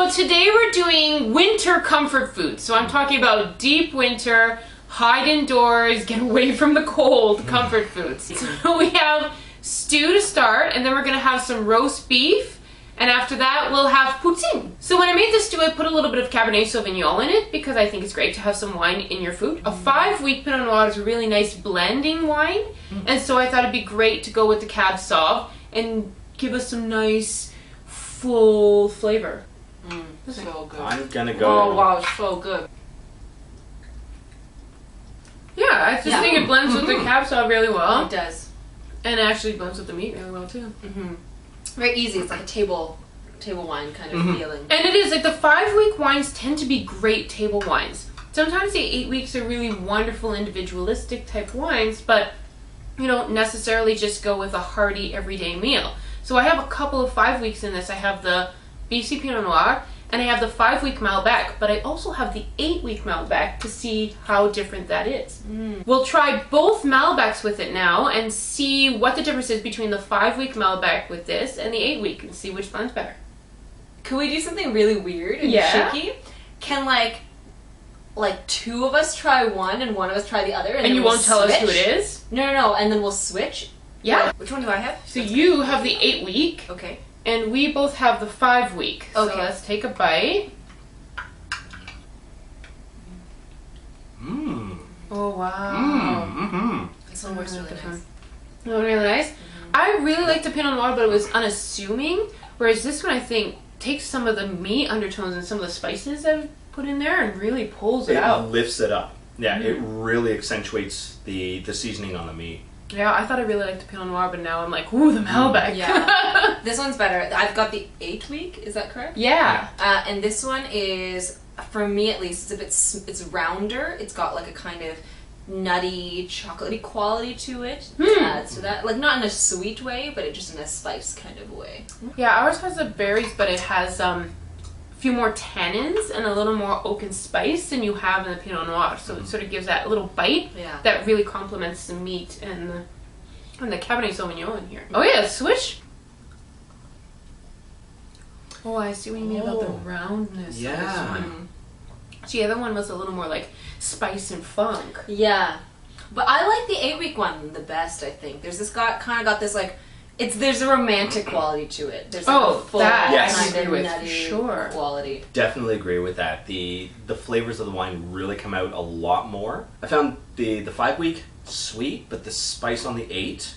So today we're doing winter comfort food. So I'm talking about deep winter, hide indoors, get away from the cold comfort foods. So we have stew to start, and then we're gonna have some roast beef, and after that we'll have poutine. So when I made this stew, I put a little bit of Cabernet Sauvignon in it because I think it's great to have some wine in your food. A 5-week Pinot Noir is a really nice blending wine, and so I thought it'd be great to go with the Cab Sauv and give us some nice full flavor. So good. I'm gonna go. Oh wow, it's so good. Yeah, I just think it blends with the Cab Sauv really well. It does. And it actually blends with the meat really well too. Very easy. It's like a table wine kind of feeling. And it is, like, the 5-week wines tend to be great table wines. Sometimes the 8 weeks are really wonderful individualistic type wines, but you don't necessarily just go with a hearty everyday meal. So I have a couple of 5 weeks in this. I have the BC Pinot Noir, and I have the 5-week Malbec, but I also have the 8-week Malbec to see how different that is. We'll try both Malbecs with it now and see what the difference is between the 5-week Malbec with this and the 8-week and see which blends better. Could we do something really weird and shaky? Can like 2 of us try one and one of us try the other, and then you we'll won't tell us who switch? it is? No, and then we'll switch? Yeah. Which one do I have? So you have the 8-week. Okay. And we both have the 5-week. So Okay. let's take a bite. Oh wow. This one works really nice. Oh, really nice. I really liked the Pinot Noir, but it was unassuming. Whereas this one, I think, takes some of the meat undertones and some of the spices I've put in there and really pulls it out. It lifts it up. Yeah, it really accentuates the seasoning on the meat. Yeah, I thought I really liked the Pinot Noir, but now I'm like, ooh, the Malbec. Yeah. This one's better. I've got the 8-week, is that correct? Yeah. And this one is, for me at least, it's rounder. It's got like a kind of nutty, chocolatey quality to it. Adds to that. Like, not in a sweet way, but just in a spice kind of way. Yeah, ours has the berries, but it has a few more tannins and a little more oak and spice than you have in the Pinot Noir. So it sort of gives that little bite that really complements the meat and the Cabernet Sauvignon in here. Oh yeah, switch. Oh, I see what you mean about the roundness of this one. So the other one was a little more like spice and funk. Yeah. But I like the 8-week one the best, I think. There's this kind of got this like, there's a romantic quality to it. There's like a full Yes. kind of nutty quality. Definitely agree with that. The flavors of the wine really come out a lot more. I found the 5-week sweet, but the spice on the 8,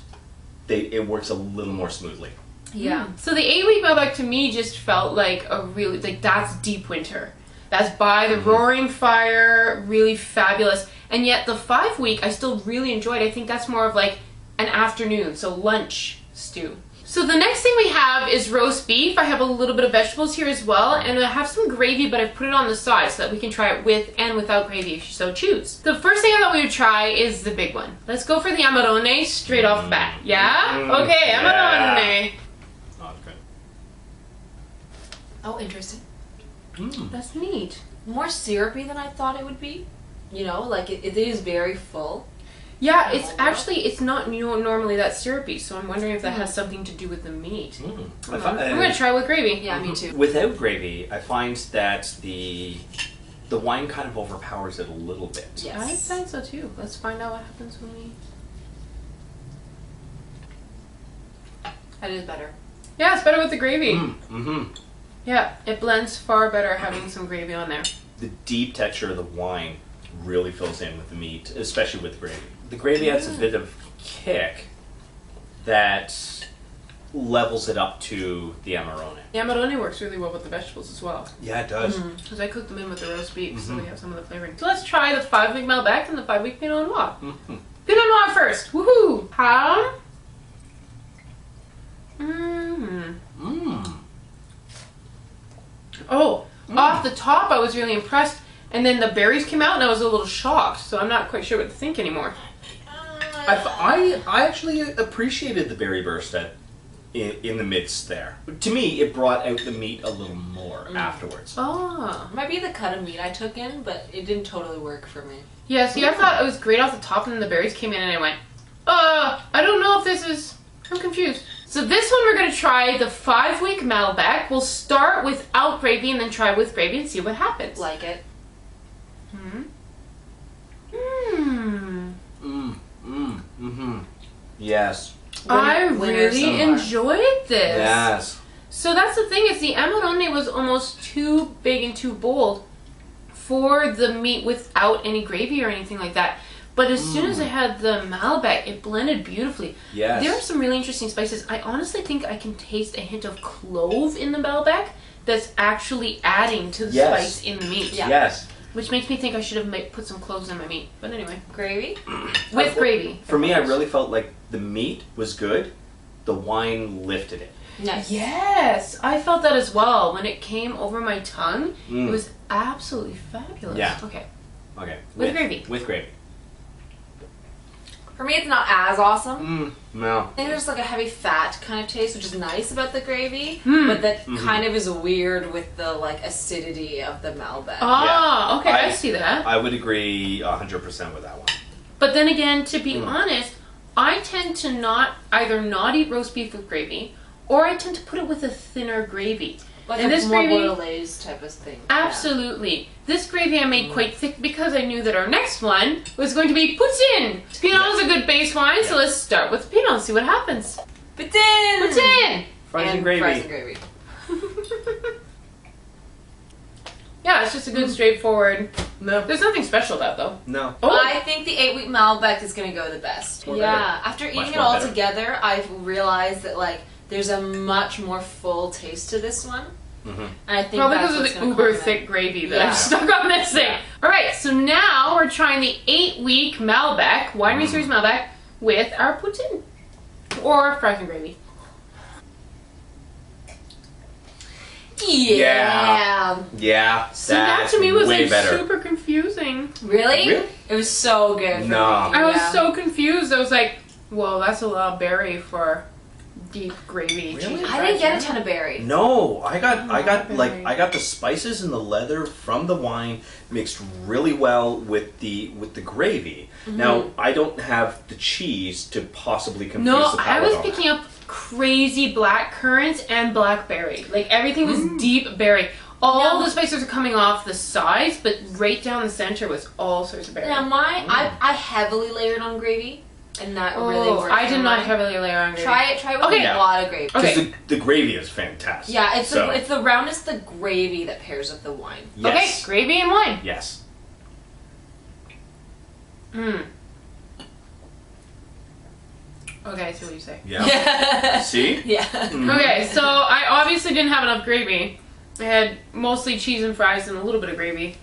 it works a little more smoothly. Yeah. So the 8-week Malbec to me just felt like a really, like, that's deep winter. That's by the roaring fire, really fabulous. And yet the 5-week I still really enjoyed. I think that's more of like an afternoon, so lunch stew. So the next thing we have is roast beef. I have a little bit of vegetables here as well, and I have some gravy, but I've put it on the side so that we can try it with and without gravy if you so choose. The first thing I thought we would try is the big one. Let's go for the Amarone straight off the bat. Yeah? Okay, Amarone. Oh, okay. Oh, interesting. That's neat. More syrupy than I thought it would be. You know, like it is very full. Yeah, it's actually, it's not normally that syrupy, so I'm wondering if that has something to do with the meat. I'm going to try with gravy. Yeah, me too. Without gravy, I find that the wine kind of overpowers it a little bit. Yes. I find so too. Let's find out what happens when we... That is better. Yeah, it's better with the gravy. Yeah, it blends far better having some gravy on there. The deep texture of the wine really fills in with the meat, especially with the gravy. The gravy adds a bit of kick that levels it up to the Amarone. The Amarone works really well with the vegetables as well. Yeah, it does. Because I cooked them in with the roast beef, so we have some of the flavoring. So let's try the 5-week Malbec and the 5-week Pinot Noir. Pinot Noir first. Woohoo! How? Oh, off the top I was really impressed, and then the berries came out and I was a little shocked, so I'm not quite sure what to think anymore. I actually appreciated the berry burst in the midst there. To me, it brought out the meat a little more afterwards. Oh. Might be the cut of meat I took in, but it didn't totally work for me. Yeah, see, I thought it was great off the top, and then the berries came in and I went, I don't know if this is... I'm confused. So this one we're going to try the 5-week Malbec. We'll start without gravy and then try with gravy and see what happens. Like it. Yes. I really enjoyed this. Yes. So that's the thing, is the Amarone was almost too big and too bold for the meat without any gravy or anything like that. But as soon as I had the Malbec, it blended beautifully. Yes. There are some really interesting spices. I honestly think I can taste a hint of clove in the Malbec that's actually adding to the spice in the meat. Yeah. Yes. Which makes me think I should have put some cloves in my meat. But anyway. Gravy? With gravy. For me, I really felt like the meat was good. The wine lifted it. Nice. Yes, I felt that as well. When it came over my tongue, it was absolutely fabulous. Yeah. Okay. Okay. With gravy. With gravy. For me, it's not as awesome. No. I think there's like a heavy fat kind of taste, which is nice about the gravy, but that kind of is weird with the like acidity of the Malbec. Oh, okay, I see that. I would agree 100% with that one. But then again, to be honest, I tend to either not eat roast beef with gravy, or I tend to put it with a thinner gravy. Like and a this more gravy, bolognese type of thing. absolutely. Yeah. This gravy I made quite thick because I knew that our next one was going to be Poutine. Pinot is a good base wine, so let's start with Pinot and see what happens. Poutine! Poutine! Fries and gravy. Fries and gravy. Yeah, it's just a good straightforward. No. There's nothing special about that though. No. Oh. I think the 8-week Malbec is going to go the best. More yeah, better. after eating Much it more all better. together, I've realized that like there's a much more full taste to this one. And I think Probably that's because of what's the gonna uber complement. thick gravy that Yeah. I'm stuck on missing. Yeah. Alright, so now we're trying the 8-week Malbec, Winery Series Malbec, with our Poutine. Or fries and gravy. Yeah. Yeah. So that to me was way like better. super confusing. Really? Really? It was so good. For No. me. I was Yeah. so confused. I was like, well, that's a lot of berry for deep gravy. Really? cheese and I fries, didn't get yeah. a ton of berry. No, I got berry. I got the spices and the leather from the wine mixed really well with the gravy. Now I don't have the cheese to possibly confuse No, the I palate was on picking up crazy black currants and blackberry. Like everything was deep berry. All the spices are coming off the sides, but right down the center was all sorts of berry. Now I heavily layered on gravy, and that really worked. I for did not mine. heavily layer on gravy. Try it with Okay. a lot of gravy. Because Okay. the gravy is fantastic. Yeah, it's so, it's the roundness of the gravy that pairs with the wine. yes. Okay, gravy and wine. Yes. Okay, I see what you say. Yeah. See? Yeah. Okay, so I obviously didn't have enough gravy. I had mostly cheese and fries and a little bit of gravy.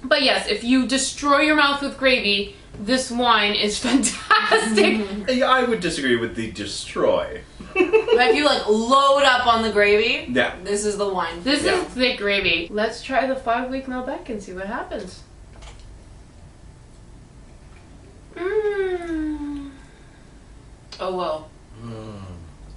But yes, if you destroy your mouth with gravy, this wine is fantastic. I would disagree with the destroy. But if you like load up on the gravy, Yeah. this is the wine. This Yeah. is thick gravy. Let's try the 5-week Malbec and see what happens. Oh well.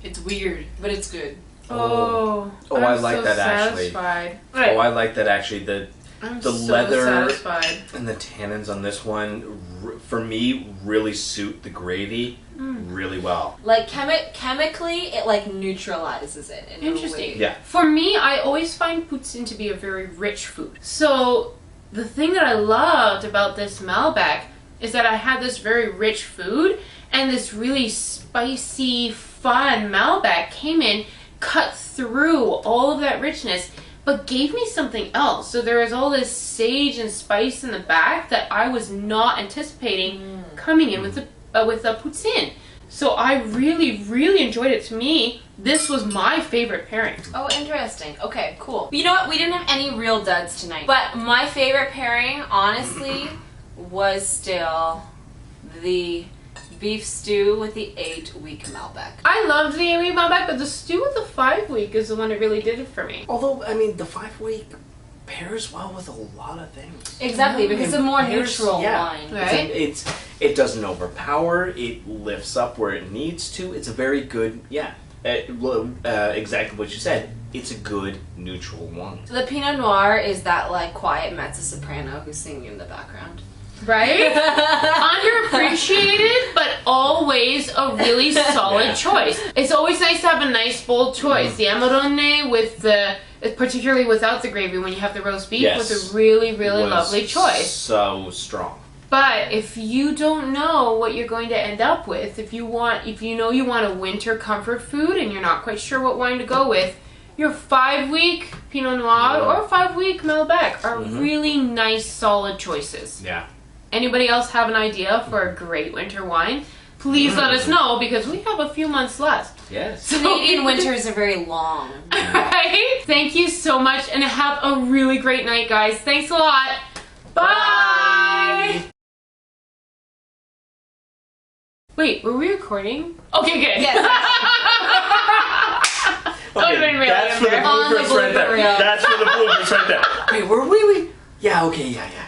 It's weird, but it's good. Oh, Oh, I'm I like so that actually. satisfied. Oh, I like that actually. I'm The so leather- satisfied. And the tannins on this one, for me, really suit the gravy really well. Like chemically, it like neutralizes it. In Interesting. A way. Yeah. For me, I always find poutine to be a very rich food. So the thing that I loved about this Malbec is that I had this very rich food, and this really spicy, fun Malbec came in, cut through all of that richness, but gave me something else. So there was all this sage and spice in the back that I was not anticipating coming in with the poutine. So I really, really enjoyed it. To me, this was my favorite pairing. Oh, interesting. Okay, cool. You know what? We didn't have any real duds tonight. But my favorite pairing, honestly, was still the beef stew with the 8-week Malbec. I loved the 8-week Malbec, but the stew with the 5-week is the one that really did it for me. Although, I mean, the 5-week pairs well with a lot of things. Exactly, because it's a more Pairs- neutral yeah. wine. Right? It doesn't overpower. It lifts up where it needs to. It's a very good, exactly what you said. It's a good neutral wine. The Pinot Noir is that like quiet mezzo soprano who's singing in the background. right? Underappreciated, but always a really solid choice. It's always nice to have a nice bold choice. The Amarone with the, particularly without the gravy, when you have the roast beef, was a really, really lovely choice. So strong. But if you don't know what you're going to end up with, if you know you want a winter comfort food and you're not quite sure what wine to go with, your 5-week Pinot Noir or 5-week Malbec are really nice, solid choices. Yeah. Anybody else have an idea for a great winter wine? Please let us know, because we have a few months left. Yes. So, Canadian winters are very long. right? Thank you so much, and have a really great night, guys. Thanks a lot. Bye! Wait, were we recording? Okay, good. Yes. Okay, that's for the bloopers right there. That's for the bloopers right there. Wait, were we? Yeah, okay, yeah.